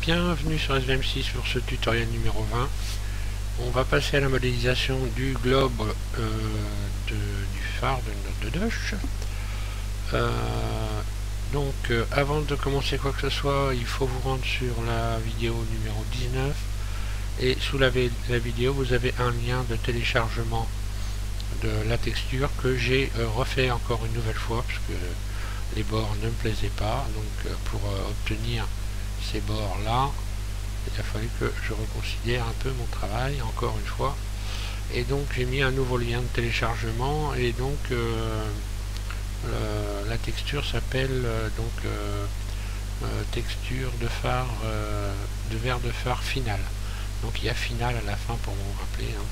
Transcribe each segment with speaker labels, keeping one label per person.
Speaker 1: Bienvenue sur SVM6 pour ce tutoriel numéro 20. On va passer à la modélisation du globe du phare de Deutsch. Avant de commencer quoi que ce soit, il faut vous rendre sur la vidéo numéro 19 et sous la vidéo vous avez un lien de téléchargement de la texture que j'ai refait encore une nouvelle fois parce que les bords ne me plaisaient pas. Donc pour obtenir ces bords là, il a fallu que je reconsidère un peu mon travail encore une fois, et donc j'ai mis un nouveau lien de téléchargement, et donc la texture s'appelle texture de phare de verre de phare final. Donc il y a final à la fin pour vous rappeler, hein.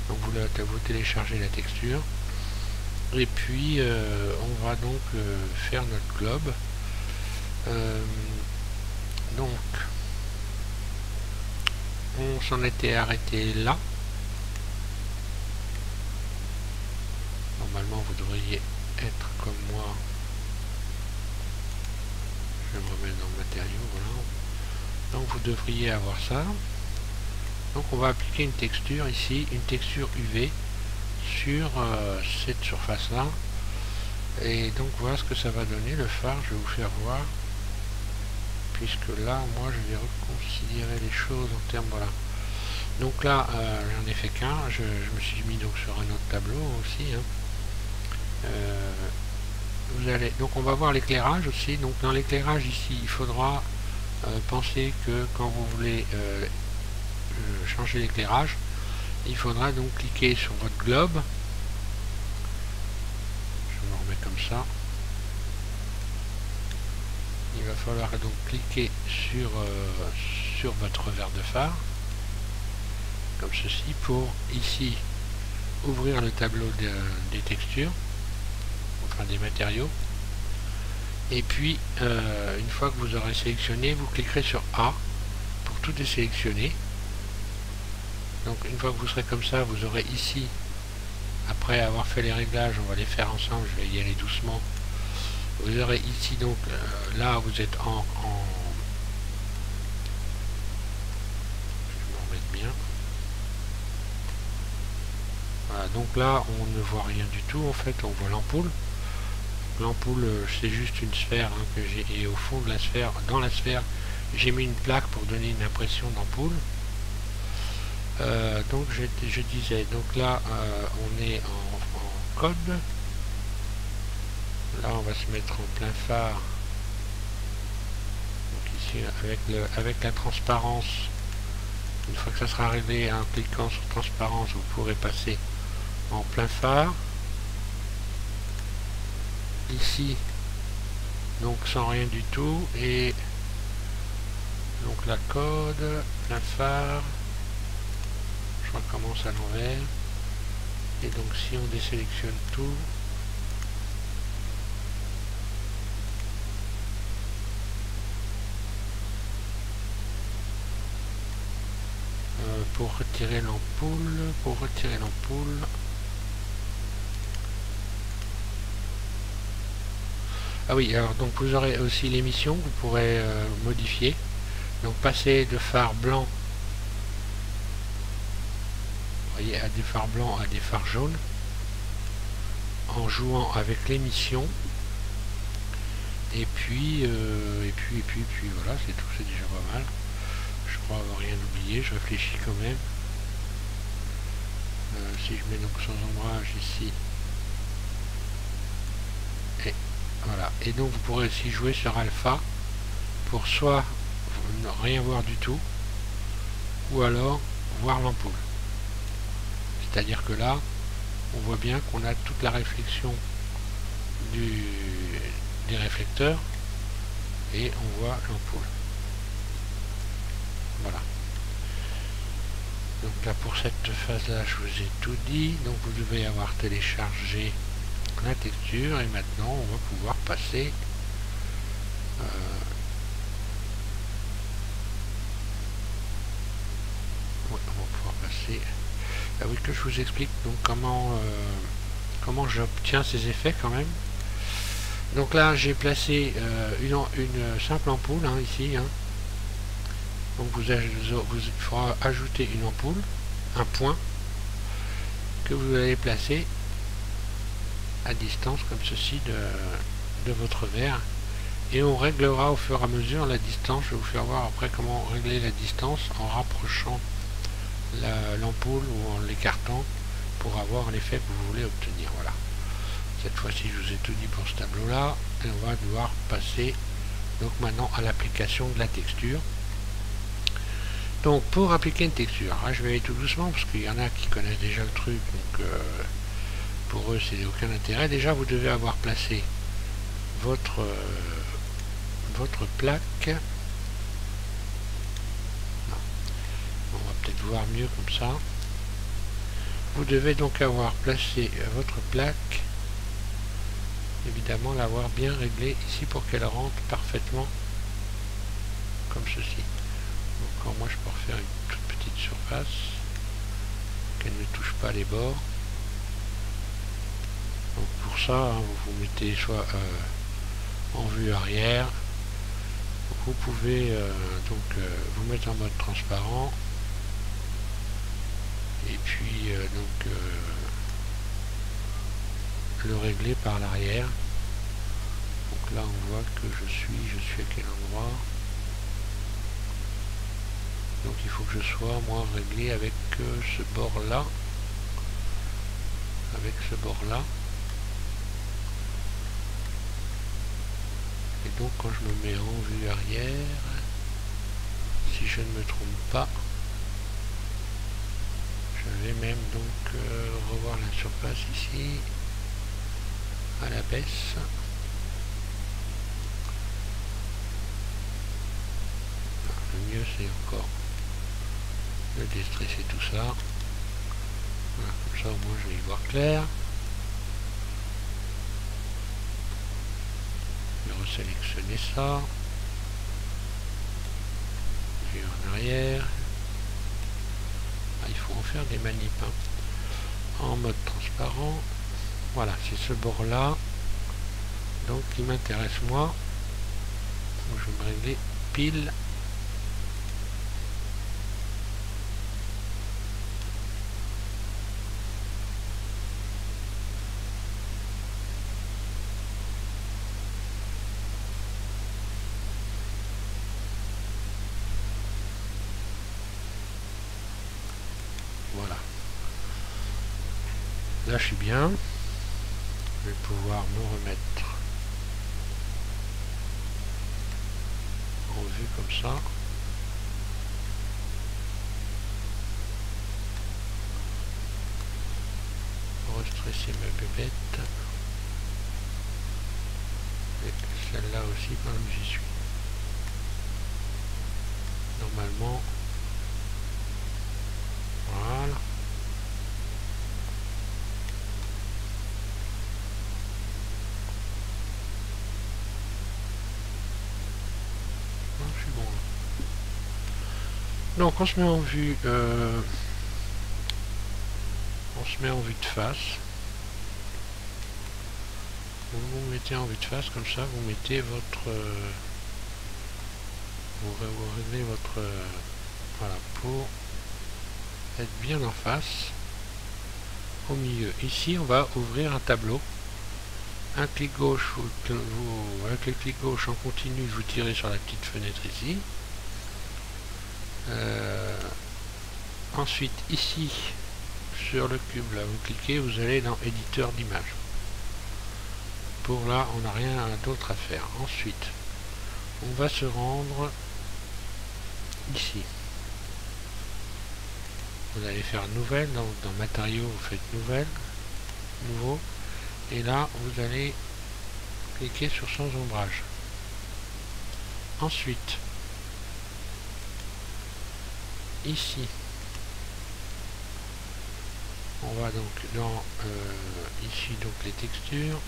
Speaker 1: Donc vous téléchargez la texture et puis on va donc faire notre globe. Donc on s'en était arrêté là. Normalement vous devriez être comme moi. Je vais me remettre dans le matériau, voilà. Donc vous devriez avoir ça. Donc on va appliquer une texture ici, une texture UV sur cette surface là, et donc voilà ce que ça va donner. Le phare, je vais vous faire voir, puisque là moi je vais reconsidérer les choses en termes, voilà. Donc là j'en ai fait qu'un, je me suis mis donc sur un autre tableau aussi, hein. Donc on va voir l'éclairage aussi. Donc dans l'éclairage ici il faudra penser que quand vous voulez changer l'éclairage, il faudra donc cliquer sur votre globe. Je me remets comme ça. Il va falloir donc cliquer sur votre verre de phare comme ceci pour ici ouvrir le tableau des textures, enfin des matériaux, et puis une fois que vous aurez sélectionné, vous cliquerez sur A pour tout désélectionner. Donc une fois que vous serez comme ça, vous aurez ici, après avoir fait les réglages, on va les faire ensemble, je vais y aller doucement. Vous aurez ici donc là vous êtes en je vais me remettre bien. Voilà, donc là on ne voit rien du tout en fait, on voit l'ampoule. L'ampoule c'est juste une sphère, hein, que j'ai, et au fond de la sphère, dans la sphère, j'ai mis une plaque pour donner une impression d'ampoule. Donc je disais, donc là on est en code. Là on va se mettre en plein phare. Donc ici avec la transparence, une fois que ça sera arrivé, en cliquant sur transparence, vous pourrez passer en plein phare. Ici donc sans rien du tout, et donc la code, plein phare. Je recommence à l'envers, et donc si on désélectionne tout, pour retirer l'ampoule, ah oui, alors donc vous aurez aussi l'émission que vous pourrez modifier, donc passer de phare blanc, à des phares blancs à des phares jaunes en jouant avec l'émission, et puis voilà, c'est tout, c'est déjà pas mal. Je crois avoir rien oublié, je réfléchis quand même. Si je mets donc sans ombrage ici, et voilà, et donc vous pourrez aussi jouer sur alpha pour soit ne rien voir du tout, ou alors voir l'ampoule. C'est-à-dire que là, on voit bien qu'on a toute la réflexion des réflecteurs, et on voit l'ampoule. Voilà. Donc là, pour cette phase-là, je vous ai tout dit. Donc vous devez avoir téléchargé la texture, et maintenant on va pouvoir passer ah oui, que je vous explique donc comment j'obtiens ces effets quand même. Donc là j'ai placé une simple ampoule, hein, ici, hein, Donc il faudra ajouter une ampoule, un point, que vous allez placer à distance comme ceci de votre verre. Et on réglera au fur et à mesure la distance. Je vais vous faire voir après comment régler la distance en rapprochant l'ampoule ou en l'écartant pour avoir l'effet que vous voulez obtenir. Voilà. Cette fois-ci, je vous ai tout dit pour ce tableau-là. Et on va devoir passer donc maintenant à l'application de la texture. Donc pour appliquer une texture, hein, je vais aller tout doucement parce qu'il y en a qui connaissent déjà le truc, donc pour eux c'est aucun intérêt. Déjà vous devez avoir placé votre plaque. Non. On va peut-être voir mieux comme ça. Vous devez donc avoir placé votre plaque, évidemment l'avoir bien réglée ici pour qu'elle rentre parfaitement comme ceci. Encore moi je peux refaire une toute petite surface, qu'elle ne touche pas les bords. Donc pour ça, hein, vous mettez soit en vue arrière, vous pouvez vous mettre en mode transparent, et puis le régler par l'arrière. Donc là on voit que je suis à quel endroit. Donc il faut que je sois moi réglé avec ce bord là, et donc quand je me mets en vue arrière, si je ne me trompe pas, je vais même donc revoir la surface ici à la baisse. Le mieux c'est encore de déstresser tout ça. Voilà, comme ça au moins je vais y voir clair. Je vais resélectionner ça. Je vais en arrière. Ah, il faut en faire des manips. Hein. En mode transparent. Voilà, c'est ce bord là. Donc qui m'intéresse moi. Donc, je vais me régler pile. Voilà. Là je suis bien. Je vais pouvoir me remettre en vue comme ça. Restresser ma bébête. Et celle-là aussi quand même j'y suis. Normalement. Voilà. Je suis bon là. Donc on se met en vue de face. Vous vous mettez en vue de face comme ça, vous mettez votre vous réglez votre voilà, pour être bien en face. Au milieu ici on va ouvrir un tableau. Un clic gauche, avec le clic gauche en continu, vous tirez sur la petite fenêtre ici. Ensuite ici sur le cube là, vous cliquez, vous allez dans éditeur d'image. Pour là on n'a rien d'autre à faire. Ensuite on va se rendre ici. Vous allez faire nouvelle, donc dans matériaux vous faites nouvelle, nouveau, et là vous allez cliquer sur sans ombrage. Ensuite ici on va donc dans ici donc les textures,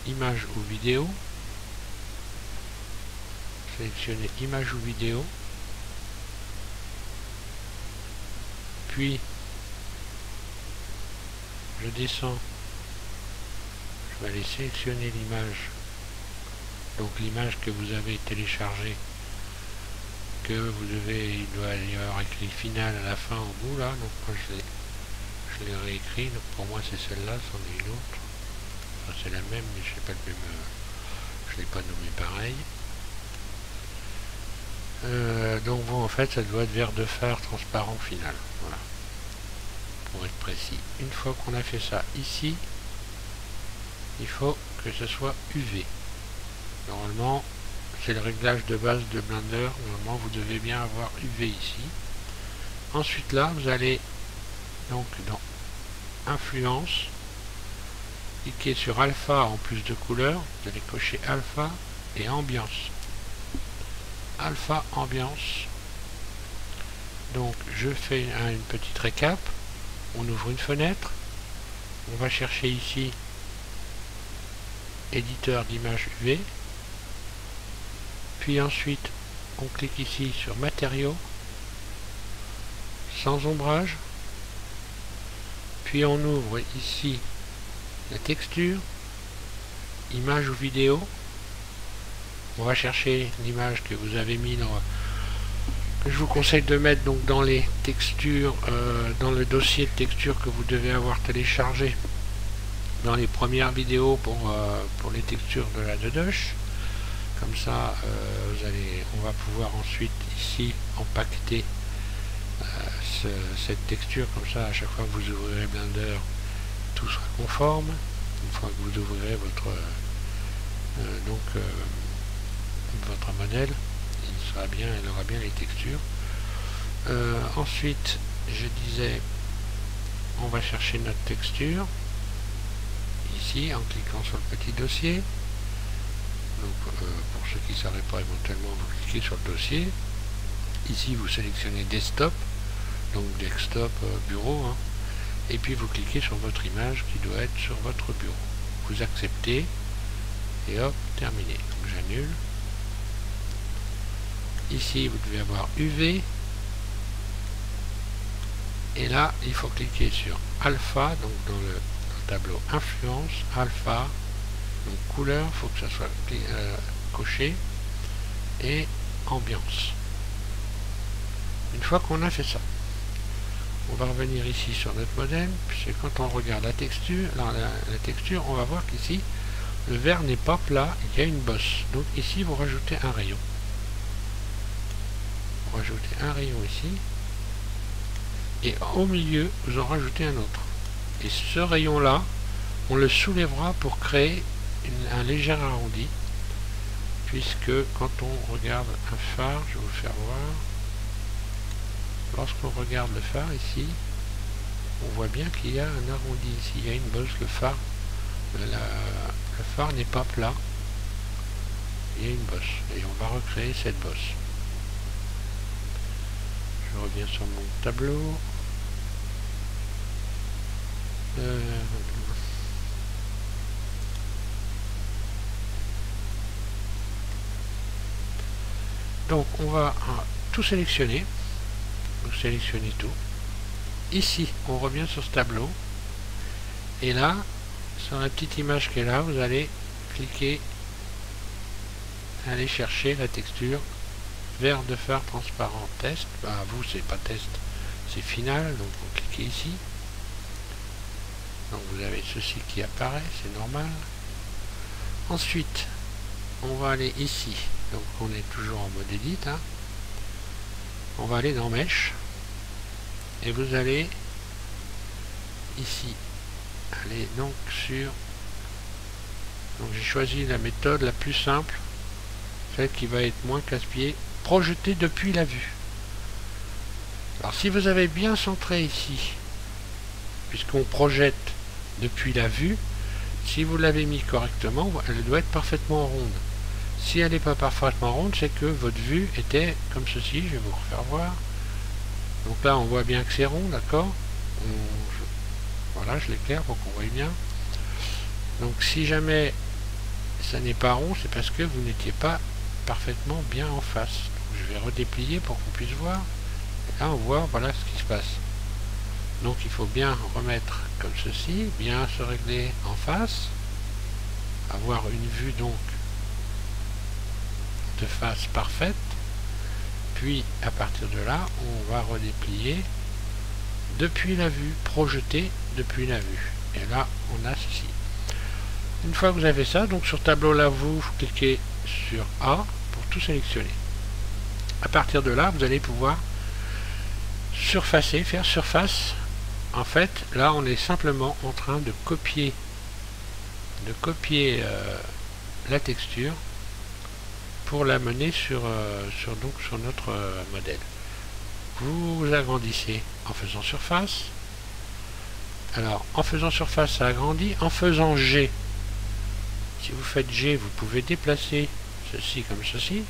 Speaker 1: image ou vidéo, sélectionner image ou vidéo, puis je descends, je vais aller sélectionner l'image, donc l'image que vous avez téléchargée, que il doit y avoir écrit final à la fin au bout là, donc moi je l'ai réécrit, donc pour moi c'est celle-là, c'en est une autre. Enfin, c'est la même, mais je sais pas le même, je l'ai pas nommé pareil. Donc bon, en fait ça doit être vert de phare transparent final, voilà, pour être précis. Une fois qu'on a fait ça ici, il faut que ce soit UV. Normalement c'est le réglage de base de Blender, normalement vous devez bien avoir UV ici. Ensuite là vous allez donc dans influence, cliquez sur alpha en plus de couleurs, vous allez cocher alpha et ambiance. Alpha ambiance. Donc je fais une petite récap. On ouvre une fenêtre, on va chercher ici éditeur d'image UV, puis ensuite on clique ici sur matériaux, sans ombrage, puis on ouvre ici la texture, image ou vidéo. On va chercher l'image que vous avez mis que je vous conseille de mettre donc dans les textures, dans le dossier de texture que vous devez avoir téléchargé dans les premières vidéos pour les textures de la Dedoche. Comme ça on va pouvoir ensuite ici empaqueter cette texture, comme ça à chaque fois que vous ouvrirez Blender tout sera conforme. Une fois que vous ouvrirez votre modèle, il aura bien les textures. Ensuite je disais, on va chercher notre texture ici en cliquant sur le petit dossier. Donc pour ceux qui ne sauraient pas, éventuellement vous cliquez sur le dossier, ici vous sélectionnez desktop, donc desktop bureau, hein, et puis vous cliquez sur votre image qui doit être sur votre bureau, vous acceptez et hop, terminé. Donc j'annule. Ici vous devez avoir UV, et là il faut cliquer sur alpha, donc dans le tableau influence, alpha, donc couleur, il faut que ça soit coché, et ambiance. Une fois qu'on a fait ça, on va revenir ici sur notre modèle, puisque quand on regarde la texture, on va voir qu'ici le verre n'est pas plat, il y a une bosse. Donc ici vous rajoutez un rayon. Vous rajoutez un rayon ici, et au milieu vous en rajoutez un autre. Et ce rayon là, on le soulèvera pour créer un léger arrondi, puisque quand on regarde un phare, je vais vous faire voir, lorsqu'on regarde le phare ici, on voit bien qu'il y a un arrondi ici, il y a une bosse. Le phare n'est pas plat, il y a une bosse, et on va recréer cette bosse. Je reviens sur mon tableau. Donc on va tout sélectionner, vous sélectionnez tout. Ici on revient sur ce tableau, et là sur la petite image qui est là, vous allez cliquer, aller chercher la texture vert de phare transparent test. Vous c'est pas test, c'est final, donc vous cliquez ici, donc vous avez ceci qui apparaît, c'est normal. Ensuite on va aller ici, donc on est toujours en mode edit, hein. On va aller dans Mesh, et vous allez ici aller donc sur, donc j'ai choisi la méthode la plus simple, celle qui va être moins casse-pied, projeter depuis la vue. Alors si vous avez bien centré ici, puisqu'on projette depuis la vue, si vous l'avez mis correctement, elle doit être parfaitement ronde. Si elle n'est pas parfaitement ronde, c'est que votre vue était comme ceci. Je vais vous refaire voir. Donc là on voit bien que c'est rond, d'accord. Voilà, je l'éclaire pour qu'on voie bien. Donc si jamais ça n'est pas rond, c'est parce que vous n'étiez pas parfaitement bien en face. Donc, je vais redéplier pour qu'on puisse voir. Et là on voit, voilà ce qui se passe. Donc il faut bien remettre comme ceci, bien se régler en face, avoir une vue donc de face parfaite, puis à partir de là on va redéplier depuis la vue, projeter depuis la vue, et là on a ceci. Une fois que vous avez ça, donc sur tableau là vous cliquez sur A pour tout sélectionner. À partir de là vous allez pouvoir surfacer, faire surface. En fait là on est simplement en train de copier la texture pour l'amener sur notre modèle. Vous agrandissez en faisant surface. Alors en faisant surface ça agrandit, en faisant G, si vous faites G vous pouvez déplacer ceci comme ceci.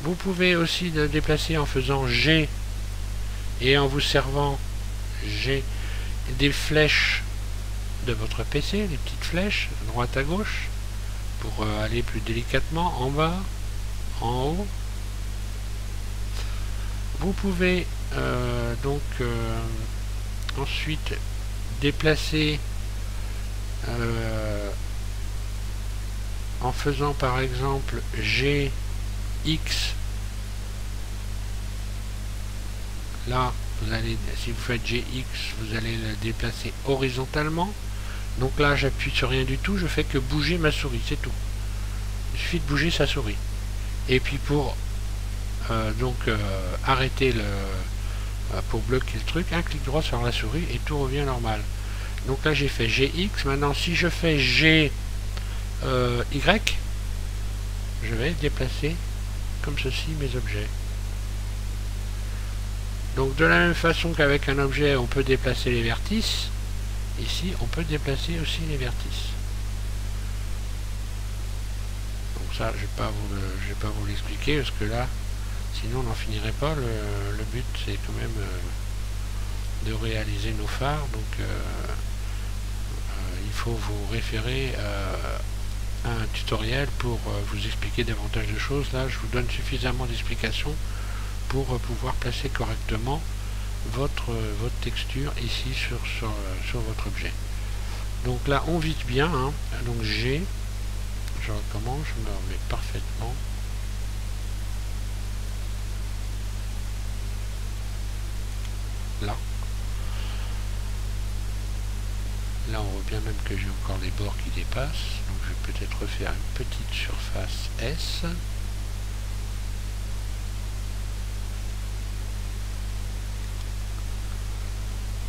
Speaker 1: Vous pouvez aussi le déplacer en faisant G et en vous servant G des flèches de votre PC, les petites flèches à droite à gauche pour aller plus délicatement en bas, en haut. Vous pouvez ensuite déplacer en faisant par exemple G, X. Là vous allez, si vous faites GX, vous allez le déplacer horizontalement. Donc là j'appuie sur rien du tout, je fais que bouger ma souris, c'est tout. Il suffit de bouger sa souris. Et puis pour arrêter pour bloquer le truc, un clic droit sur la souris et tout revient normal. Donc là j'ai fait GX. Maintenant si je fais G Y, je vais déplacer comme ceci mes objets. Donc de la même façon qu'avec un objet on peut déplacer les vertices, ici on peut déplacer aussi les vertices. Donc ça je vais pas vous l'expliquer parce que là sinon on n'en finirait pas. Le but c'est quand même de réaliser nos phares, donc il faut vous référer à un tutoriel pour vous expliquer davantage de choses. Là je vous donne suffisamment d'explications pour pouvoir placer correctement votre texture ici sur votre objet. Donc là on vise bien, hein. Donc G, je recommence, je me remets parfaitement. Là on voit bien même que j'ai encore les bords qui dépassent, donc je vais peut-être refaire une petite surface S.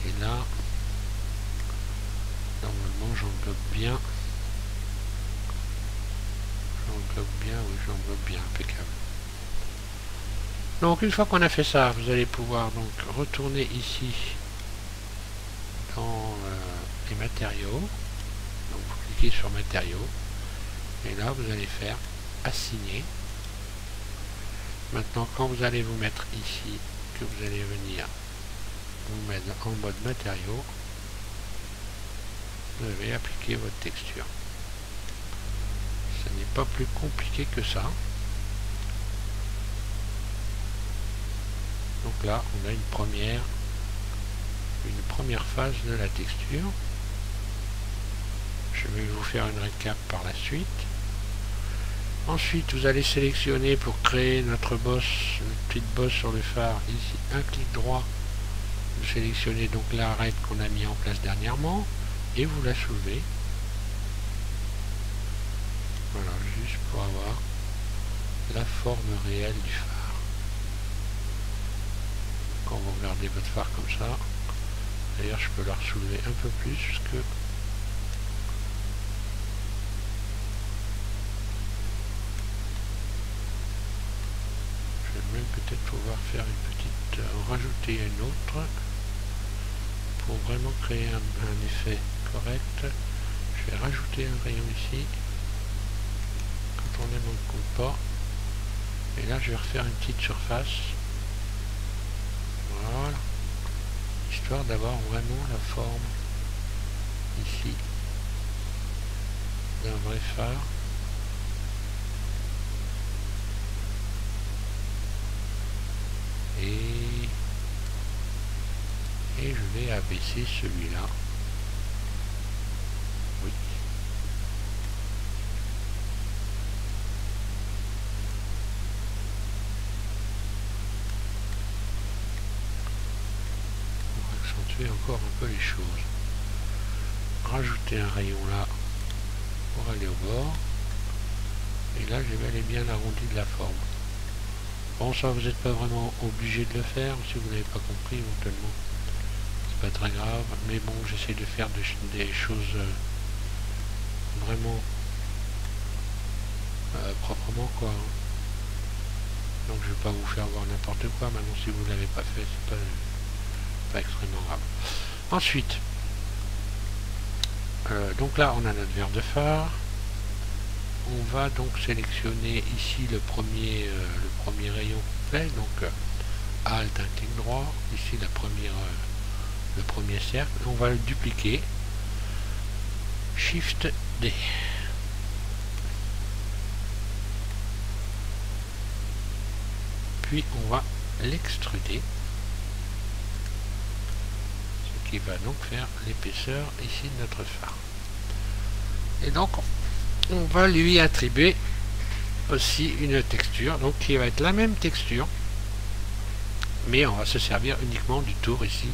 Speaker 1: Et là, normalement j'englobe bien. Oui, j'englobe bien, impeccable. Donc une fois qu'on a fait ça, vous allez pouvoir donc retourner ici dans les matériaux. Donc vous cliquez sur matériaux et là vous allez faire assigner. Maintenant quand vous allez vous mettre ici, que vous allez venir vous mettre en mode matériaux, vous allez appliquer votre texture. Ce n'est pas plus compliqué que ça. Donc là on a une première phase de la texture. Je vais vous faire une récap par la suite. Ensuite vous allez sélectionner pour créer notre boss, notre petite bosse sur le phare, ici un clic droit, vous sélectionnez donc l'arête qu'on a mis en place dernièrement et vous la soulevez. Voilà, juste pour avoir la forme réelle du phare. Quand vous regardez votre phare comme ça, d'ailleurs je peux la soulever un peu plus puisque je vais même peut-être pouvoir faire une petite, rajouter une autre pour vraiment créer un effet correct. Je vais rajouter un rayon ici. Contourner mon compte pas. Et là je vais refaire une petite surface. Voilà. Histoire d'avoir vraiment la forme ici d'un vrai phare. Et je vais abaisser celui-là. Oui. accentuer encore un peu les choses. Rajouter un rayon là pour aller au bord. Et là, j'ai bel et bien l'arrondi de la forme. Bon, ça, vous n'êtes pas vraiment obligé de le faire, si vous n'avez pas compris éventuellement. C'est pas très grave, mais bon, j'essaie de faire des choses vraiment proprement, quoi. Donc, je vais pas vous faire voir n'importe quoi. Maintenant, si vous ne l'avez pas fait, c'est pas extrêmement grave. Ensuite, donc là, on a notre verre de phare. On va donc sélectionner ici le premier rayon complet, donc Alt, un clic droit, ici le premier cercle, on va le dupliquer, Shift D. Puis on va l'extruder, ce qui va donc faire l'épaisseur ici de notre phare. Et donc on va lui attribuer aussi une texture, donc qui va être la même texture, mais on va se servir uniquement du tour ici,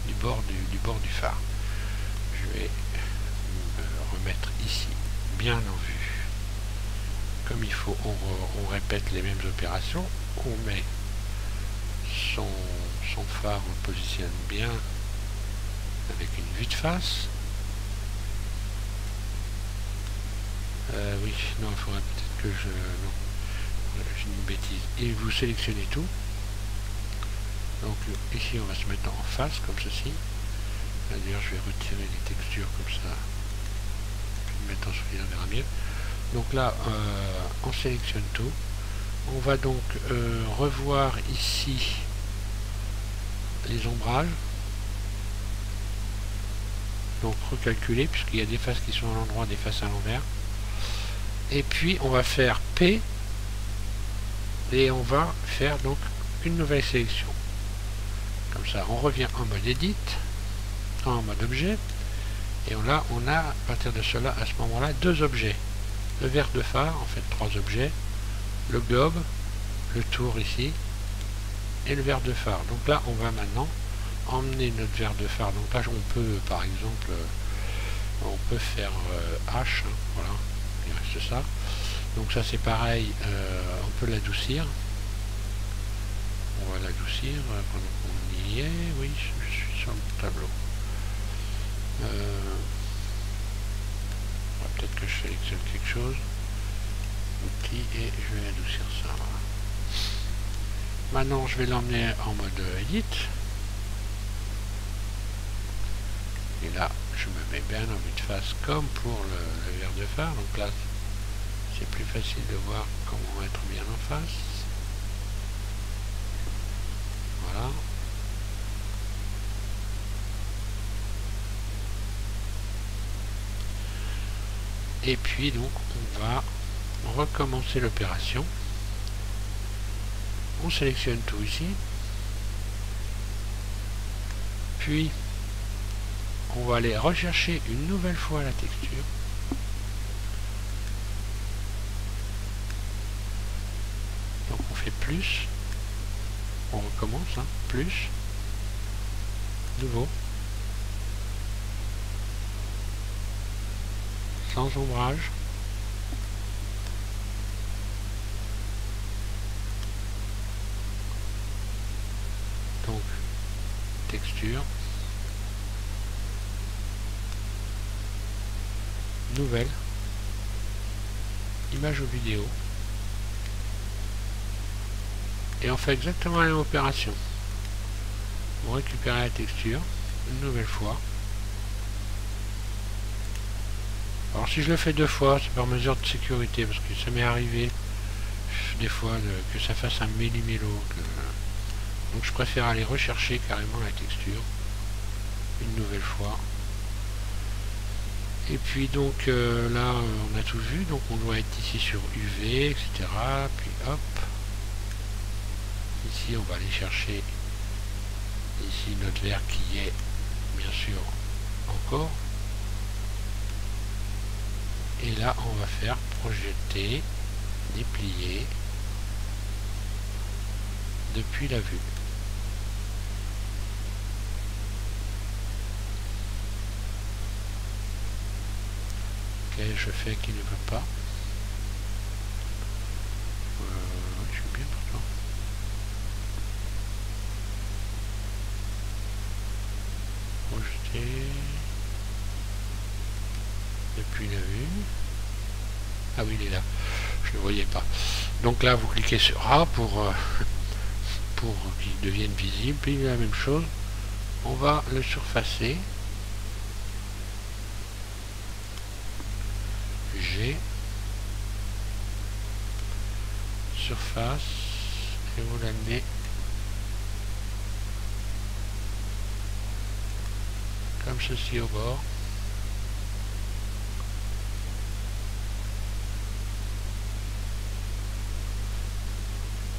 Speaker 1: du bord du phare. Je vais me remettre ici, bien en vue, comme il faut. On répète les mêmes opérations, on met son phare, on le positionne bien avec une vue de face. Oui, non, il faudrait peut-être que non, j'ai une bêtise. Et vous sélectionnez tout. Donc ici, on va se mettre en face, comme ceci. D'ailleurs, je vais retirer les textures comme ça. Je vais mettre en solide, on verra mieux. Donc là, on sélectionne tout. On va donc revoir ici les ombrages. Donc recalculer, puisqu'il y a des faces qui sont à l'endroit, des faces à l'envers. Et puis on va faire P et on va faire donc une nouvelle sélection. Comme ça, on revient en mode Edit, en mode objet, et là on a à partir de cela, à ce moment-là, deux objets. Le verre de phare, en fait trois objets, le globe, le tour ici, et le verre de phare. Donc là, on va maintenant emmener notre verre de phare. Donc là, on peut, par exemple, on peut faire H, hein, voilà. Il reste ça. Donc ça c'est pareil, on peut l'adoucir. On va l'adoucir pendant qu'on y est. Oui, je suis sur le tableau. Peut-être que je sélectionne quelque chose. Outil et je vais adoucir ça. Voilà. Maintenant je vais l'emmener en mode Edit. Et là, je me mets bien en vue de face comme pour le verre de phare. Donc là, c'est plus facile de voir comment être bien en face. Voilà. Et puis donc, on va recommencer l'opération. On sélectionne tout ici. Puis, on va aller rechercher une nouvelle fois la texture. Donc on fait plus. On recommence, hein, plus. Nouveau. Sans ombrage. Donc, texture. Nouvelle, image ou vidéo, et on fait exactement la même opération. On récupère la texture une nouvelle fois. Alors si je le fais deux fois, c'est par mesure de sécurité, parce que ça m'est arrivé des fois que ça fasse un méli-mélo. Donc je préfère aller rechercher carrément la texture une nouvelle fois. Et puis donc là on a tout vu, donc on doit être ici sur UV, etc. Puis hop, ici on va aller chercher ici notre verre qui est bien sûr encore. Et là on va faire projeter, déplier depuis la vue. je fais qui ne veut pas. Je suis bien pourtant. Projeter. Depuis la vue. Ah oui, il est là. Je ne le voyais pas. Donc là, vous cliquez sur A pour qu'il devienne visible. Puis la même chose. On va le surfacer. G. Surface. Et vous l'amenez comme ceci au bord.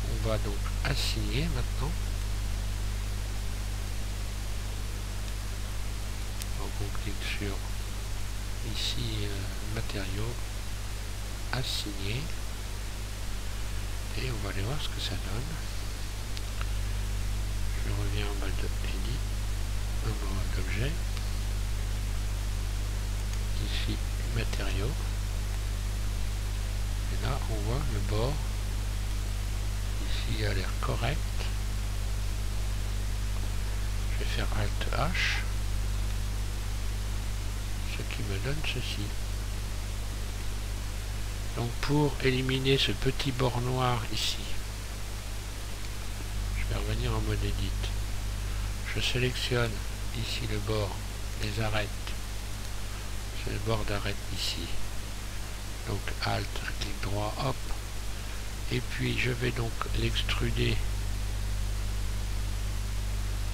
Speaker 1: On va donc assigner maintenant. Donc on clique sur ici matériaux, assigner, et on va aller voir ce que ça donne. Je reviens en mode edit, en mode objet, ici matériaux, et là on voit le bord. Ici il a l'air correct. Je vais faire Alt H, ce qui me donne ceci. Donc pour éliminer ce petit bord noir ici, je vais revenir en mode Edit. Je sélectionne ici le bord des arêtes. C'est le bord d'arête ici. Donc Alt, clic droit, hop. Et puis je vais donc l'extruder.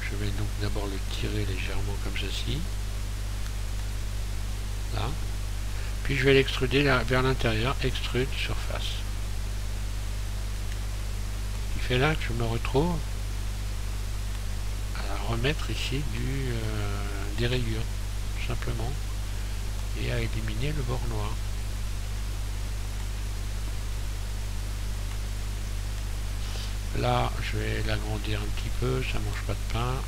Speaker 1: Je vais donc d'abord le tirer légèrement comme ceci. Là. Puis je vais l'extruder vers l'intérieur, extrude surface. Ce qui fait là que je me retrouve à remettre ici des rayures, tout simplement, et à éliminer le bord noir. Là, je vais l'agrandir un petit peu, ça mange pas de pain.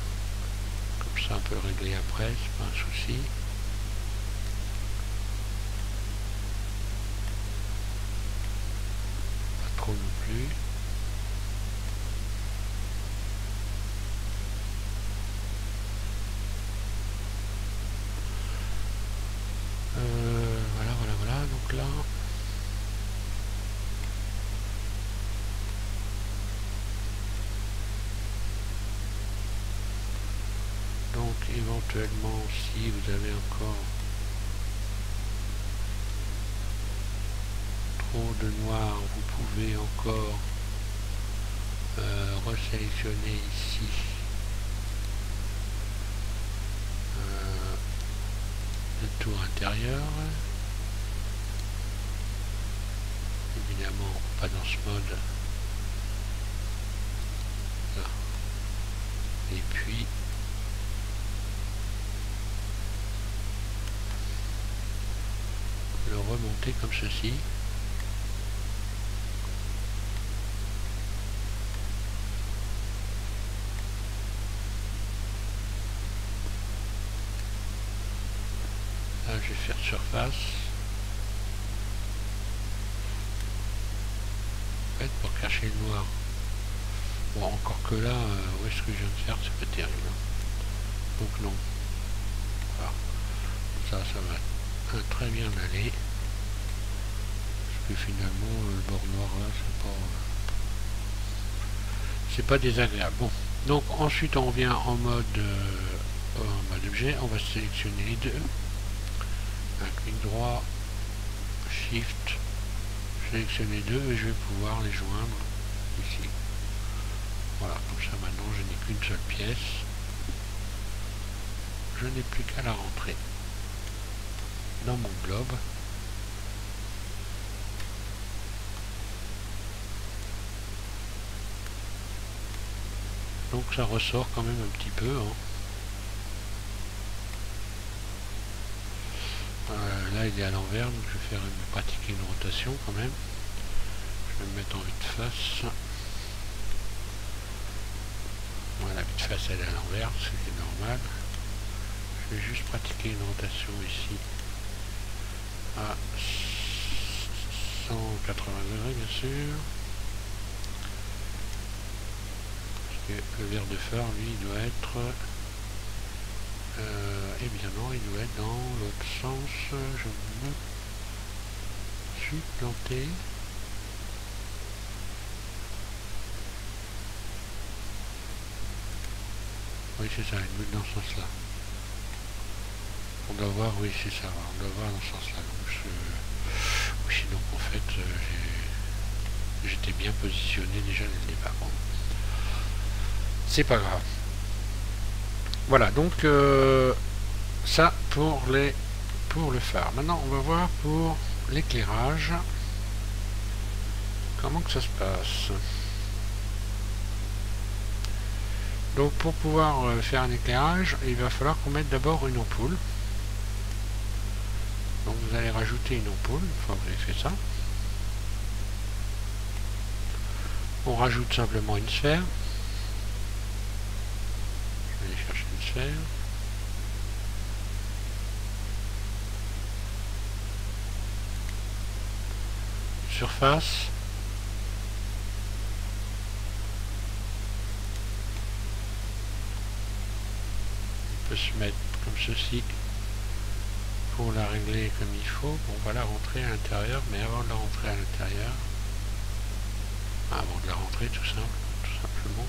Speaker 1: Comme ça, on peut le régler après, c'est pas un souci. Non plus. Voilà. Donc là, donc éventuellement, si vous avez encore de noir, vous pouvez encore resélectionner ici le tour intérieur. Évidemment pas dans ce mode là. Et puis le remonter comme ceci. Là, je vais faire surface. En fait, pour cacher le noir. Bon, encore que là, où est-ce que je viens de faire, c'est pas terrible. Donc non. Voilà. Ça va très bien aller. Parce que finalement, le bord noir là, c'est pas désagréable. Bon. Donc ensuite, on vient en mode objet. On va sélectionner les deux. Un clic droit, Shift, sélectionner deux et je vais pouvoir les joindre ici. Voilà, comme ça maintenant je n'ai qu'une seule pièce. Je n'ai plus qu'à la rentrer dans mon globe. Donc ça ressort quand même un petit peu. Hein. Là il est à l'envers, donc je vais pratiquer une rotation quand même. Je vais me mettre en vue de face. Voilà, la vue de face elle est à l'envers, ce qui est normal. Je vais juste pratiquer une rotation ici à 180 degrés bien sûr. Parce que le verre de phare lui il doit être eh bien non, il doit être dans l'autre sens. Je me suis planté. Oui c'est ça, il doit être dans ce sens là. On doit voir, oui c'est ça, on doit voir dans ce sens là. Oui, donc en fait j'étais bien positionné déjà dès le départ. Bon. C'est pas grave. Voilà, donc ça pour le phare. Maintenant on va voir pour l'éclairage comment que ça se passe. Donc pour pouvoir faire un éclairage, il va falloir qu'on mette d'abord une ampoule. Donc vous allez rajouter une ampoule, une fois que vous avez fait ça. On rajoute simplement une sphère. Je vais aller chercher une sphère. Une surface. On peut se mettre comme ceci pour la régler comme il faut. Bon, on va la rentrer à l'intérieur, mais avant de la rentrer à l'intérieur, avant de la rentrer tout simplement,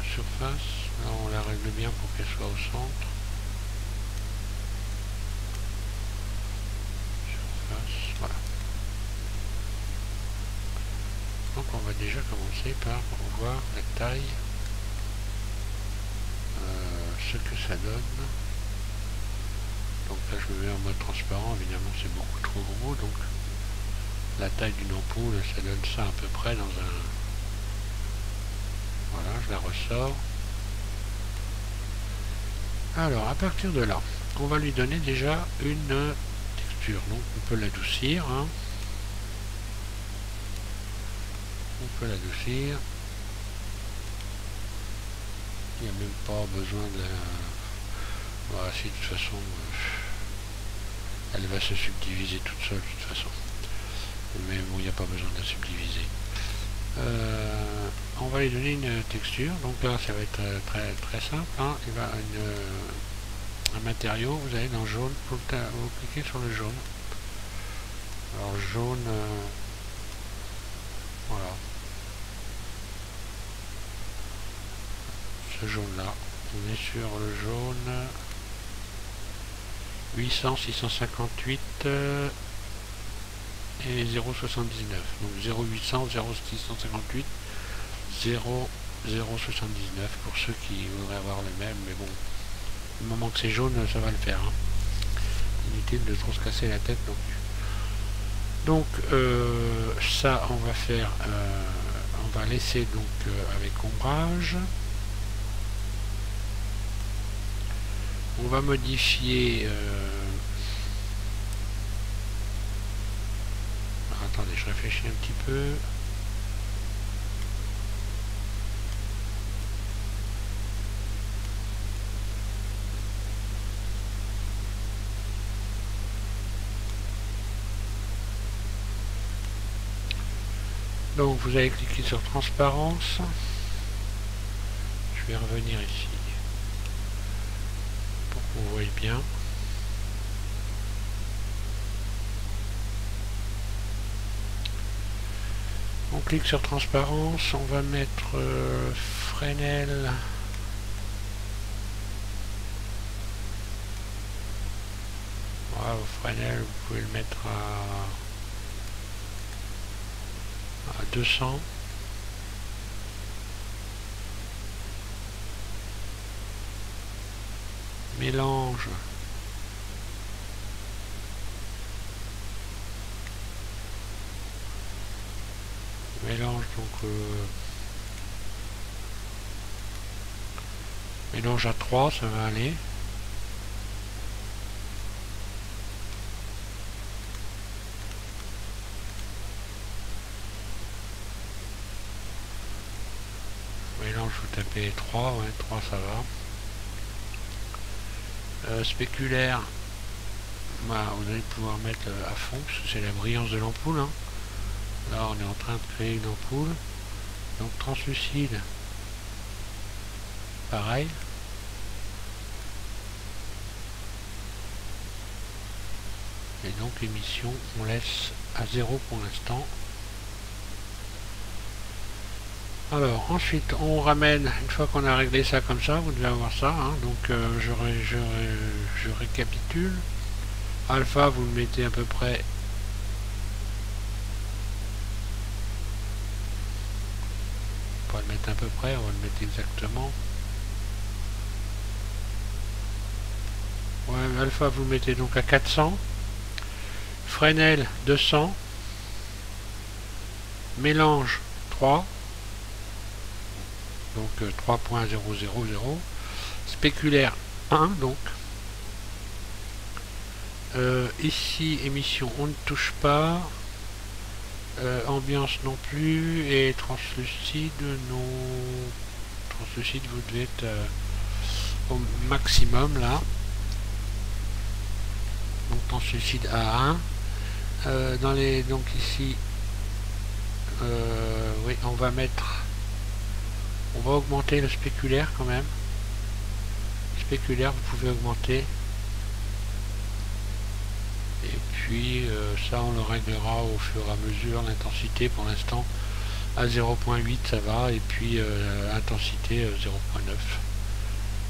Speaker 1: surface, là on la règle bien pour qu'elle soit au centre. Surface, voilà. Donc on va déjà commencer par voir la taille, ce que ça donne. Donc là je me mets en mode transparent, évidemment c'est beaucoup trop gros, donc la taille d'une ampoule ça donne ça à peu près dans un... Voilà, je la ressors. Alors à partir de là, on va lui donner déjà une texture, donc on peut l'adoucir, hein. On peut l'adoucir. Il n'y a même pas besoin de la... Voilà, si de toute façon elle va se subdiviser toute seule de toute façon. Mais bon, il n'y a pas besoin de la subdiviser. On va lui donner une texture. Donc là, ça va être très simple. Hein. Il va un matériau. Vous allez dans jaune. Vous cliquez sur le jaune. Alors jaune. Voilà. Ce jaune là. On est sur le jaune 800, 658 et 0,79. Donc 0,800, 0,658, 0,079 pour ceux qui voudraient avoir le même, mais bon, du moment que c'est jaune, ça va le faire. Hein. Inutile de trop se casser la tête non plus. Donc ça, on va faire, on va laisser donc avec ombrage. On va modifier... Alors, attendez, je réfléchis un petit peu. Donc vous allez cliquer sur transparence. Je vais revenir ici. Vous voyez bien. On clique sur transparence, on va mettre Fresnel. Voilà, Fresnel, vous pouvez le mettre à 200. Mélange. Mélange donc mélange à 3, ça va aller. Mélange, vous tapez 3, ouais, 3 ça va. Spéculaire, Bah, vous allez pouvoir mettre à fond, parce que c'est la brillance de l'ampoule. Hein. Là, on est en train de créer une ampoule. Donc translucide, pareil. Et donc émission, on laisse à 0 pour l'instant. Alors ensuite on ramène, une fois qu'on a réglé ça comme ça, vous devez avoir ça, hein, donc je récapitule. Alpha, vous le mettez à peu près on va le mettre à peu près, on va le mettre exactement. Ouais, alpha vous le mettez donc à 400. Fresnel 200. Mélange 3. Donc 3.000. Spéculaire 1 donc. Ici émission on ne touche pas. Ambiance non plus. Et translucide non. Translucide vous devez être au maximum là. Donc translucide à 1. Dans les donc ici oui on va mettre. On va augmenter le spéculaire quand même. Spéculaire, vous pouvez augmenter. Et puis ça on le réglera au fur et à mesure. L'intensité pour l'instant à 0.8 ça va. Et puis intensité 0.9.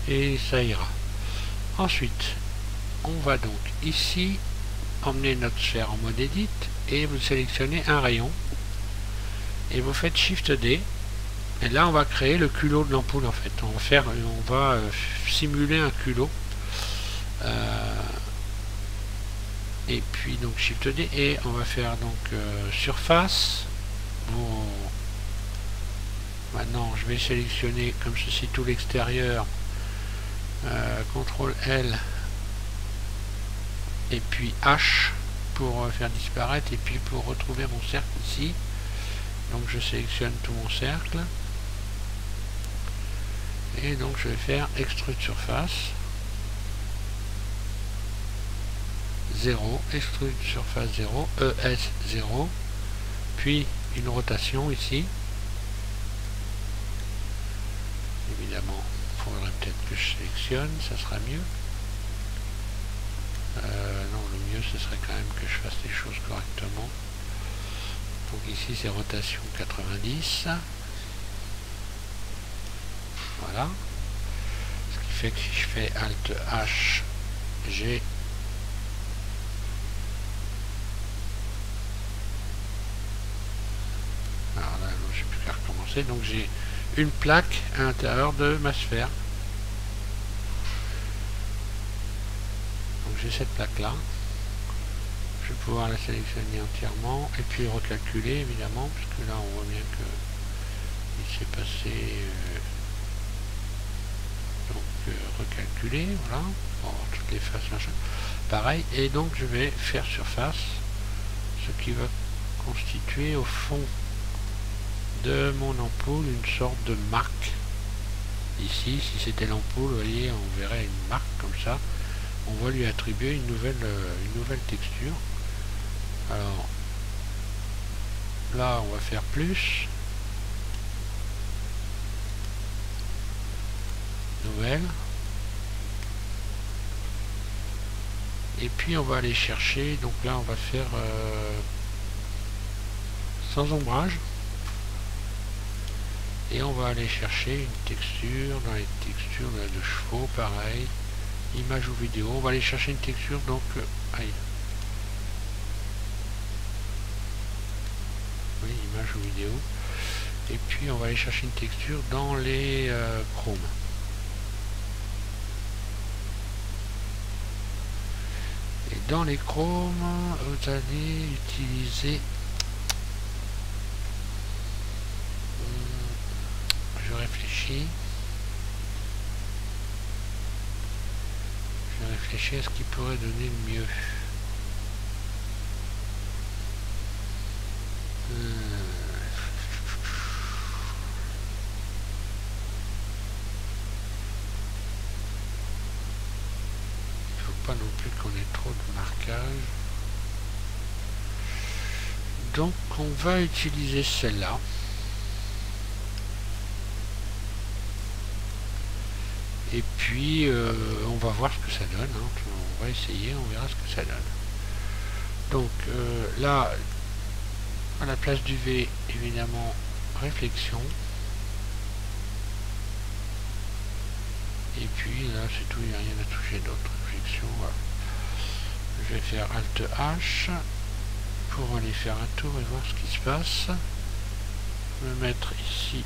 Speaker 1: Et ça ira. Ensuite, on va donc ici emmener notre sphère en mode edit. Et vous sélectionnez un rayon. Et vous faites Shift D. Et là, on va créer le culot de l'ampoule en fait. On va simuler un culot. Et puis donc Shift D et on va faire donc surface. Bon, maintenant, je vais sélectionner comme ceci tout l'extérieur. CTRL L et puis H pour faire disparaître et puis pour retrouver mon cercle ici. Donc je sélectionne tout mon cercle. Et donc je vais faire extrude surface 0, extrude surface 0, ES 0, puis une rotation ici. Évidemment, il faudrait peut-être que je sélectionne, ça sera mieux. Non, le mieux ce serait quand même que je fasse les choses correctement. Donc ici c'est rotation 90. Voilà. Ce qui fait que si je fais Alt H, G, alors là, j'ai plus qu'à recommencer. Donc j'ai une plaque à l'intérieur de ma sphère. Donc j'ai cette plaque là. Je vais pouvoir la sélectionner entièrement et puis recalculer évidemment, parce que là on voit bien que il s'est passé recalculer, voilà, pour avoir toutes les faces, machin. Pareil, et donc je vais faire surface, ce qui va constituer au fond de mon ampoule une sorte de marque. Ici, si c'était l'ampoule, vous voyez, on verrait une marque comme ça. On va lui attribuer une nouvelle texture. Alors là, on va faire plus. Nouvelle. Et puis on va aller chercher, donc là on va faire sans ombrage. Et on va aller chercher une texture dans les textures de chevaux, pareil. Image ou vidéo, on va aller chercher une texture, donc aïe. Oui, image ou vidéo. Et puis on va aller chercher une texture dans les chromes. Et dans les chromes, vous allez utiliser, je réfléchis à ce qui pourrait donner le mieux. pas non plus qu'on ait trop de marquage. Donc on va utiliser celle-là. Et puis on va voir ce que ça donne, hein. On va essayer, on verra ce que ça donne. Donc là, à la place du V, évidemment, réflexion. Et puis là c'est tout, il n'y a rien à toucher d'autre. Réflexion, voilà. Je vais faire Alt H pour aller faire un tour et voir ce qui se passe. Me mettre ici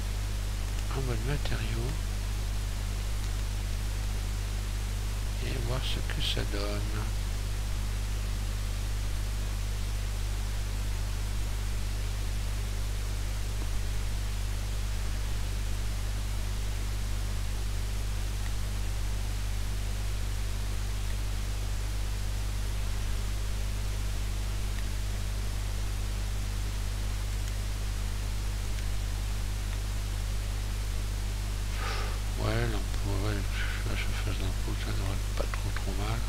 Speaker 1: en mode matériaux et voir ce que ça donne. Ça devrait pas trop mal.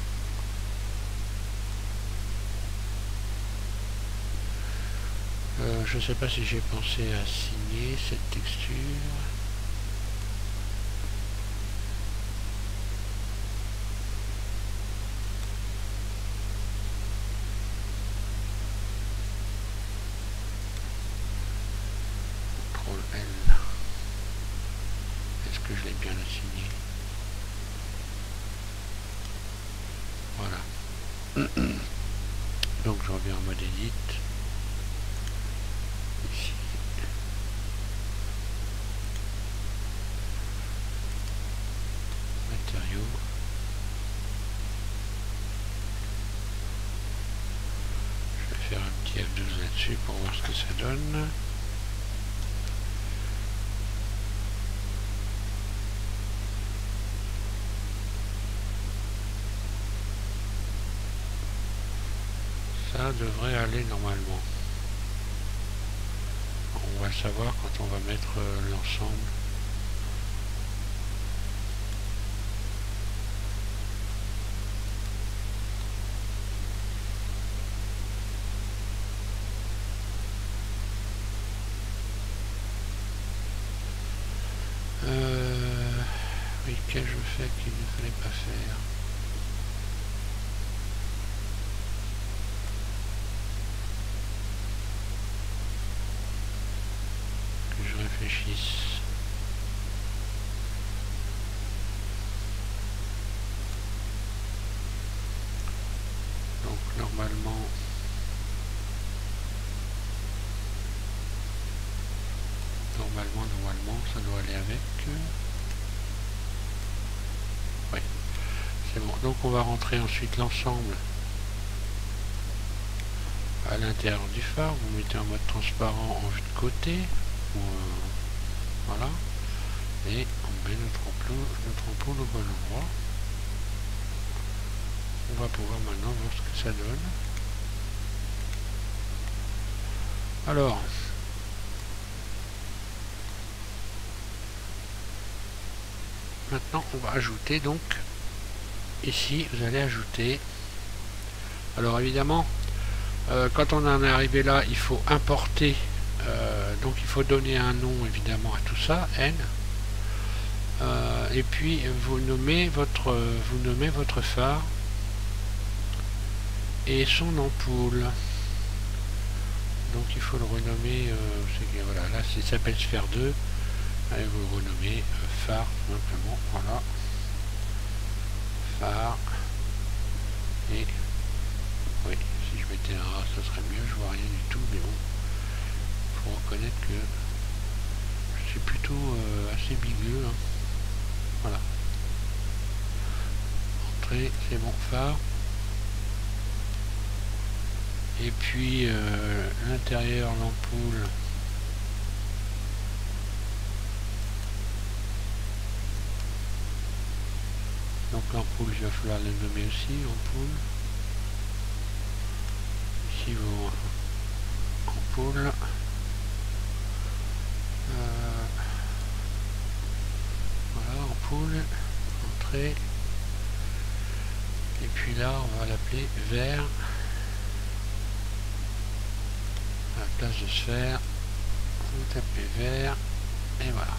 Speaker 1: Je sais pas si j'ai pensé à signer cette texture. CTRL L. Est-ce que je l'ai bien assigné? Voilà. Donc je reviens en mode edit. Ici. Matériaux. Je vais faire un petit F12 là-dessus pour voir ce que ça donne. Ça devrait aller normalement. On va le savoir quand on va mettre l'ensemble. Oui, qu'ai-je fait qu'il ne fallait pas faire? Que je réfléchisse. Donc normalement ça doit aller avec. Oui, c'est bon. Donc on va rentrer ensuite l'ensemble à l'intérieur du phare. Vous mettez en mode transparent en vue de côté. Voilà. Et on met notre ampoule au bon endroit. On va pouvoir maintenant voir ce que ça donne. Alors, maintenant on va ajouter, donc ici vous allez ajouter, alors évidemment quand on en est arrivé là il faut importer, donc il faut donner un nom évidemment à tout ça, N, et puis vous nommez votre phare et son ampoule. Donc il faut le renommer, voilà, là il s'appelle Sphère 2. Allez, vous le renommez phare, simplement, voilà. Phare. Et oui, si je mettais un A, ce serait mieux, je vois rien du tout, mais bon. Il faut reconnaître que c'est plutôt assez bigueux, hein. Voilà. Entrée, c'est bon, phare. Et puis l'intérieur, l'ampoule. Donc l'ampoule, il va falloir le nommer aussi, ampoule. Ici vos ampoules. Voilà, ampoule, entrée. Et puis là, on va l'appeler vert. À la place de sphère, vous tapez vert. Et voilà.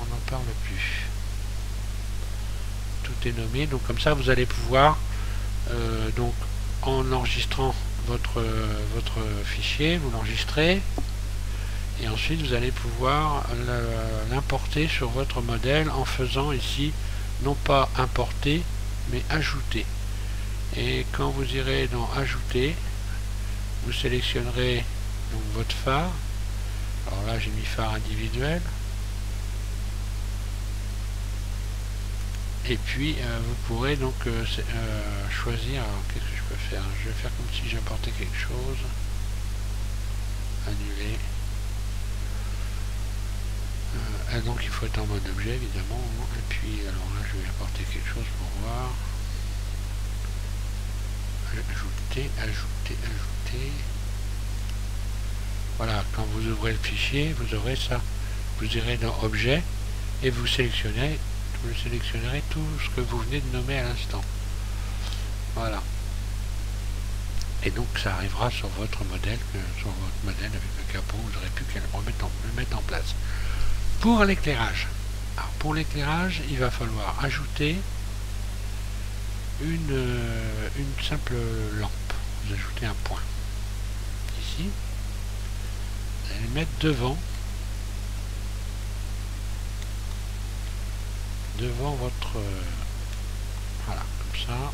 Speaker 1: On n'en parle plus. Tout est nommé. Donc comme ça, vous allez pouvoir, donc en enregistrant votre fichier, vous l'enregistrez. Et ensuite, vous allez pouvoir l'importer sur votre modèle en faisant ici, non pas importer, mais ajouter. Et quand vous irez dans ajouter, vous sélectionnerez donc votre phare. Alors là, j'ai mis phare individuel. Et puis, vous pourrez donc choisir. Alors, qu'est-ce que je peux faire? Je vais faire comme si j'importais quelque chose. Annuler. Donc il faut être en mode objet évidemment, et puis alors là je vais apporter quelque chose pour voir. Ajouter, ajouter, ajouter. Voilà, quand vous ouvrez le fichier, vous aurez ça. Vous irez dans objet et vous sélectionnerez tout ce que vous venez de nommer à l'instant. Voilà. Et donc ça arrivera sur votre modèle, avec le capot, vous aurez plus qu'à le mettre en place. Pour l'éclairage. Alors pour l'éclairage, il va falloir ajouter une simple lampe. Vous ajoutez un point. Ici. Vous allez le mettre devant votre... voilà, comme ça.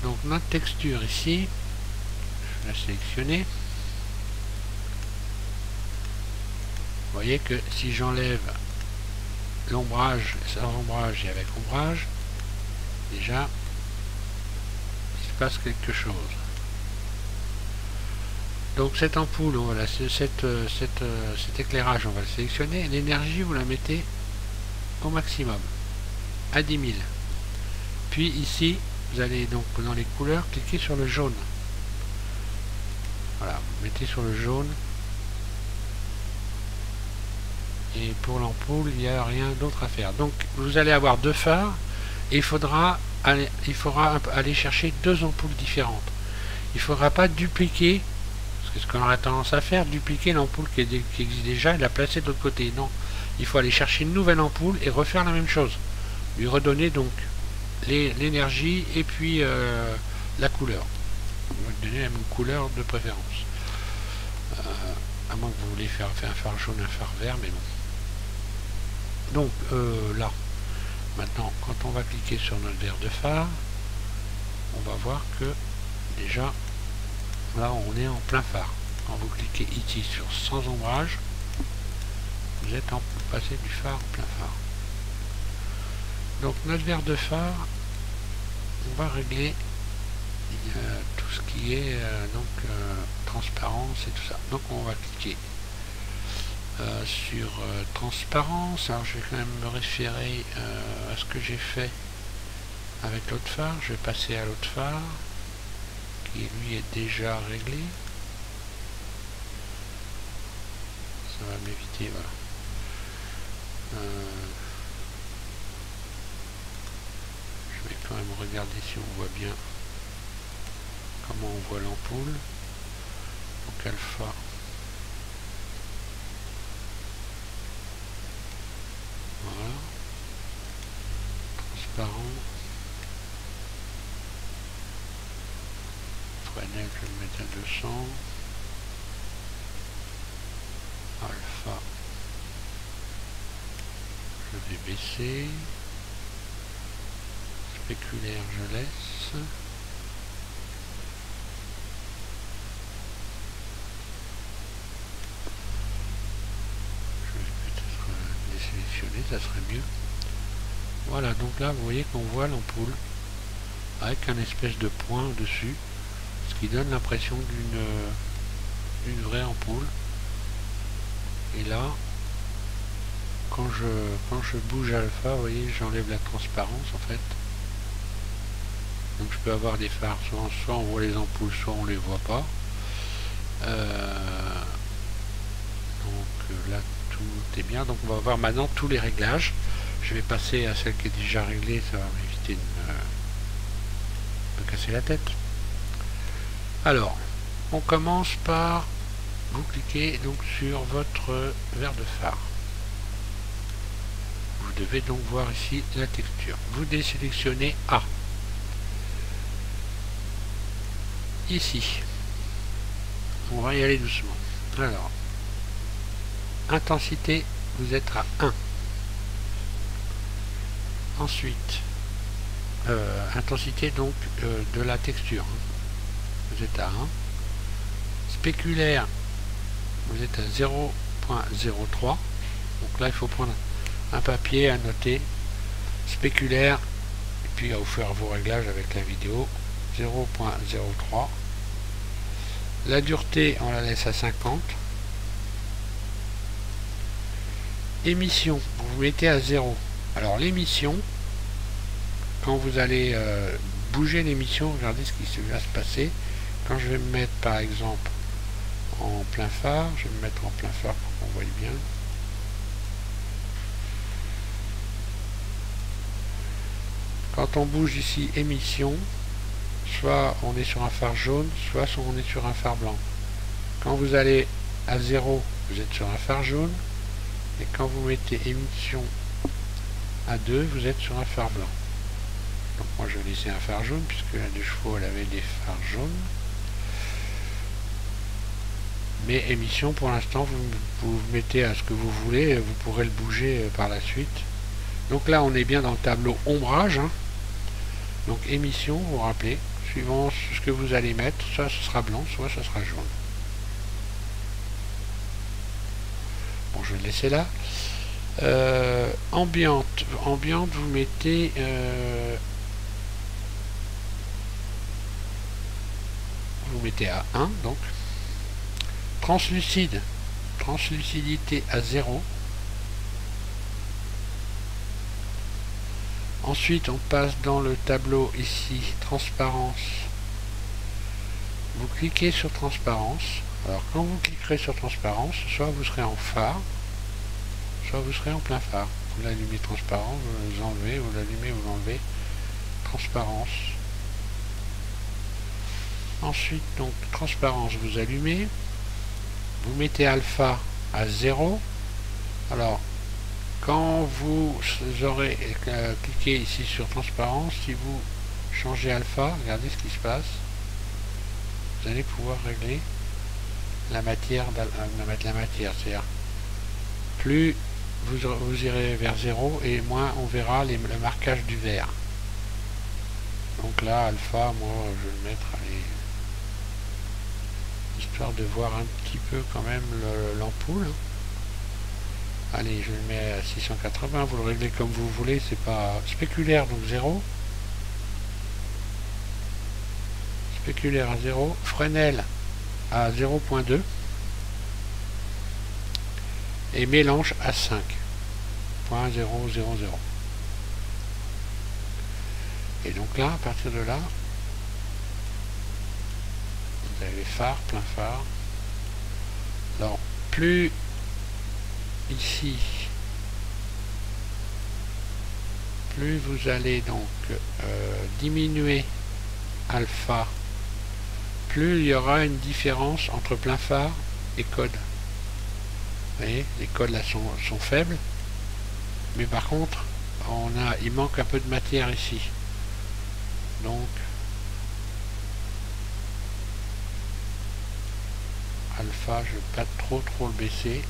Speaker 1: Donc notre texture ici, je vais la sélectionner. Vous voyez que si j'enlève l'ombrage, sans ombrage et avec ombrage, déjà, il se passe quelque chose. Donc cette ampoule, voilà, cet éclairage, on va le sélectionner. L'énergie, vous la mettez au maximum, à 10 000. Puis ici, vous allez donc dans les couleurs, cliquer sur le jaune. Voilà, vous mettez sur le jaune. Et pour l'ampoule, il n'y a rien d'autre à faire. Donc vous allez avoir deux phares et il faudra aller chercher deux ampoules différentes. Il ne faudra pas dupliquer, parce que ce qu'on aurait tendance à faire, dupliquer l'ampoule qui existe déjà et la placer de l'autre côté. Non, il faut aller chercher une nouvelle ampoule et refaire la même chose. Lui redonner donc l'énergie et puis la couleur. On va lui donner la même couleur de préférence. À moins que vous voulez faire un phare jaune, un phare vert, mais bon. Donc là, maintenant, quand on va cliquer sur notre verre de phare, on va voir que déjà, là, on est en plein phare. Quand vous cliquez ici sur sans ombrage, vous êtes passé du phare en plein phare. Donc notre verre de phare, on va régler tout ce qui est transparence et tout ça. Donc on va cliquer sur transparence. Alors je vais quand même me référer à ce que j'ai fait avec l'autre phare. Je vais passer à l'autre phare qui lui est déjà réglé. Ça va m'éviter, voilà. Je vais quand même regarder si on voit bien comment on voit l'ampoule. Donc alpha. Voilà. Transparent. Fresnel, je vais le mettre à 200. Alpha. Je vais baisser. Spéculaire, je laisse. Ça serait mieux. Voilà, donc là vous voyez qu'on voit l'ampoule avec un espèce de point dessus, ce qui donne l'impression d'une vraie ampoule. Et là, quand je bouge alpha, vous voyez, j'enlève la transparence en fait. Donc je peux avoir des phares, soit on voit les ampoules, soit on les voit pas. Donc là tout est bien. Donc on va voir maintenant tous les réglages. Je vais passer à celle qui est déjà réglée, ça va m'éviter de me casser la tête. Alors, on commence par vous cliquez donc sur votre verre de phare. Vous devez donc voir ici la texture. Vous désélectionnez A. Ici, on va y aller doucement. Alors, intensité, vous êtes à 1. Ensuite, intensité donc de la texture. Vous êtes à 1. Spéculaire, vous êtes à 0.03. Donc là, il faut prendre un papier à noter. Spéculaire, et puis à vous faire vos réglages avec la vidéo. 0.03. La dureté, on la laisse à 50. Émission, vous mettez à 0. Alors l'émission, quand vous allez bouger l'émission, regardez ce qui va se passer. Quand je vais me mettre par exemple en plein phare, je vais me mettre en plein phare pour qu'on voie bien. Quand on bouge ici émission, soit on est sur un phare jaune, soit on est sur un phare blanc. Quand vous allez à 0, vous êtes sur un phare jaune, et quand vous mettez émission à 2, vous êtes sur un phare blanc. Donc moi je vais laisser un phare jaune, puisque la 2 chevaux elle avait des phares jaunes. Mais émission, pour l'instant, vous mettez à ce que vous voulez, vous pourrez le bouger par la suite. Donc là, on est bien dans le tableau ombrage. Hein. Donc émission, vous vous rappelez, suivant ce que vous allez mettre, soit ce sera blanc, soit ce sera jaune. Bon, je vais le laisser là. Ambiante, vous mettez... vous mettez à 1, donc. Translucide, translucidité à 0. Ensuite, on passe dans le tableau ici, transparence. Vous cliquez sur transparence. Alors, quand vous cliquerez sur transparence, soit vous serez en phare, soit vous serez en plein phare. Vous l'allumez transparent, vous enlevez, vous l'allumez, vous l'enlevez. Transparence. Ensuite, donc, transparence, vous allumez. Vous mettez alpha à 0. Alors, quand vous aurez cliqué ici sur transparence, si vous changez alpha, regardez ce qui se passe. Vous allez pouvoir régler la matière, c'est-à-dire plus vous irez vers 0 et moins on verra le marquage du vert. Donc là, alpha, moi je vais le mettre, allez, histoire de voir un petit peu quand même l'ampoule. Allez, je le mets à 680, vous le réglez comme vous voulez, c'est pas spéculaire, donc 0. Spéculaire à 0, Fresnel à 0.2 et mélange à 5.000. Et donc là, à partir de là, vous avez phare, plein phare. Alors, plus ici, plus vous allez donc diminuer alpha, plus il y aura une différence entre plein phare et code. Vous voyez, les codes là sont faibles, mais par contre, il manque un peu de matière ici. Donc, alpha, je ne vais pas trop le baisser.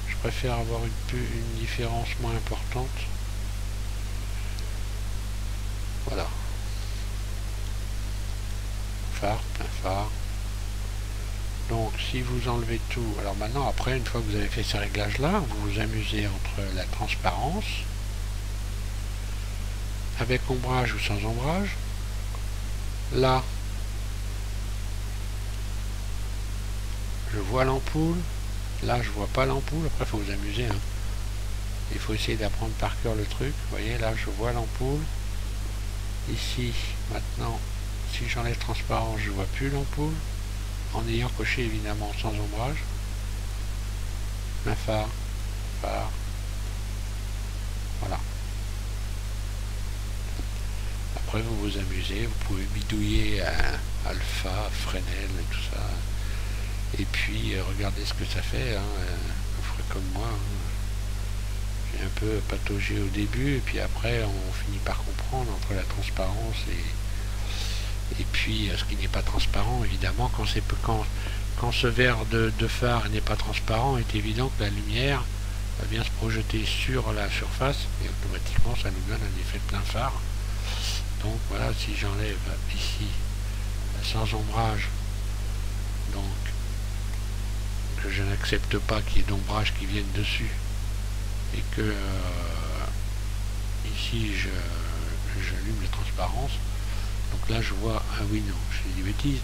Speaker 1: Je préfère avoir une différence moins importante. Voilà. Phare, plein phare. Donc si vous enlevez tout, alors maintenant après, une fois que vous avez fait ces réglages là, vous vous amusez entre la transparence, avec ombrage ou sans ombrage. Là, je vois l'ampoule. Là, je vois pas l'ampoule. Après, il faut vous amuser. Hein. Il faut essayer d'apprendre par cœur le truc. Vous voyez, là, je vois l'ampoule. Ici, maintenant, si j'enlève transparence, je vois plus l'ampoule. En ayant coché, évidemment, sans ombrage. Un phare. Phare. Voilà. Après vous vous amusez, vous pouvez bidouiller Alpha, Fresnel et tout ça. Et puis regardez ce que ça fait, hein. Vous ferez comme moi, hein. J'ai un peu pataugé au début, et puis après on finit par comprendre entre la transparence et puis ce qui n'est pas transparent. Évidemment, quand ce verre de phare n'est pas transparent, il est évident que la lumière va bien se projeter sur la surface, et automatiquement ça nous donne un effet de plein phare. Donc voilà, si j'enlève ici sans ombrage, donc que je n'accepte pas qu'il y ait d'ombrage qui vienne dessus, et que ici j'allume la transparence, donc là je vois, ah oui non, j'ai dit bêtise,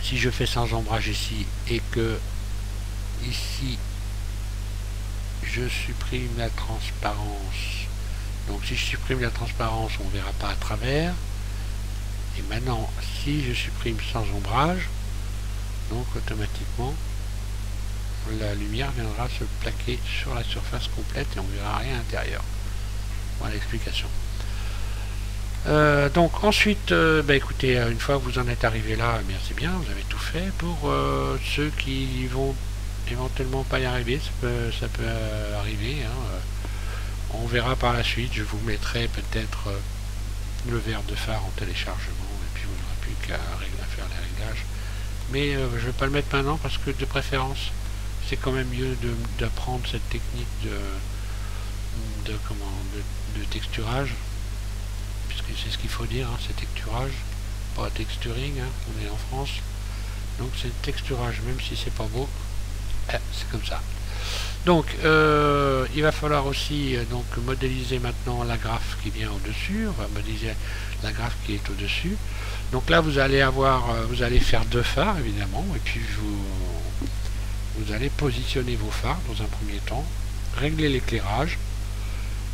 Speaker 1: si je fais sans ombrage ici, et que ici je supprime la transparence, donc si je supprime la transparence on ne verra pas à travers, et maintenant si je supprime sans ombrage, donc automatiquement la lumière viendra se plaquer sur la surface complète et on ne verra rien à l'intérieur. Voilà l'explication. Donc ensuite, écoutez, une fois que vous en êtes arrivé là, c'est bien, vous avez tout fait. Pour ceux qui vont éventuellement pas y arriver, ça peut arriver, hein. On verra par la suite, je vous mettrai peut-être le verre de phare en téléchargement, et puis vous n'aurez plus qu'à faire les réglages. Mais je ne vais pas le mettre maintenant parce que de préférence, c'est quand même mieux d'apprendre cette technique de texturage, puisque c'est ce qu'il faut dire, hein, c'est texturage, pas texturing, hein, on est en France, donc c'est texturage, même si c'est pas beau, c'est comme ça. Donc il va falloir aussi donc modéliser maintenant la graphe qui vient au-dessus, on va modéliser la graphe qui est au-dessus. Donc là vous allez faire deux phares évidemment, et puis vous allez positionner vos phares dans un premier temps, régler l'éclairage,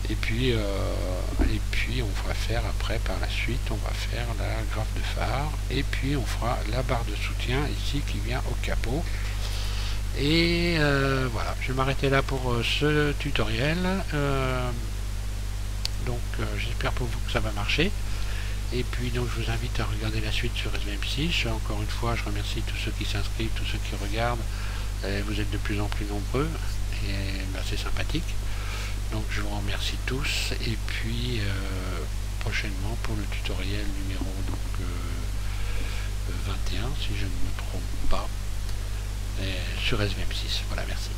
Speaker 1: et puis on va faire après par la suite, on va faire la graphe de phare, et puis on fera la barre de soutien ici qui vient au capot. Et voilà, je vais m'arrêter là pour ce tutoriel. Donc j'espère pour vous que ça va marcher. Et puis donc je vous invite à regarder la suite sur SVM6. Encore une fois, je remercie tous ceux qui s'inscrivent, tous ceux qui regardent. Vous êtes de plus en plus nombreux et c'est sympathique. Donc je vous remercie tous. Et puis prochainement pour le tutoriel numéro 21, si je ne me trompe pas, sur SVM6. Voilà, merci.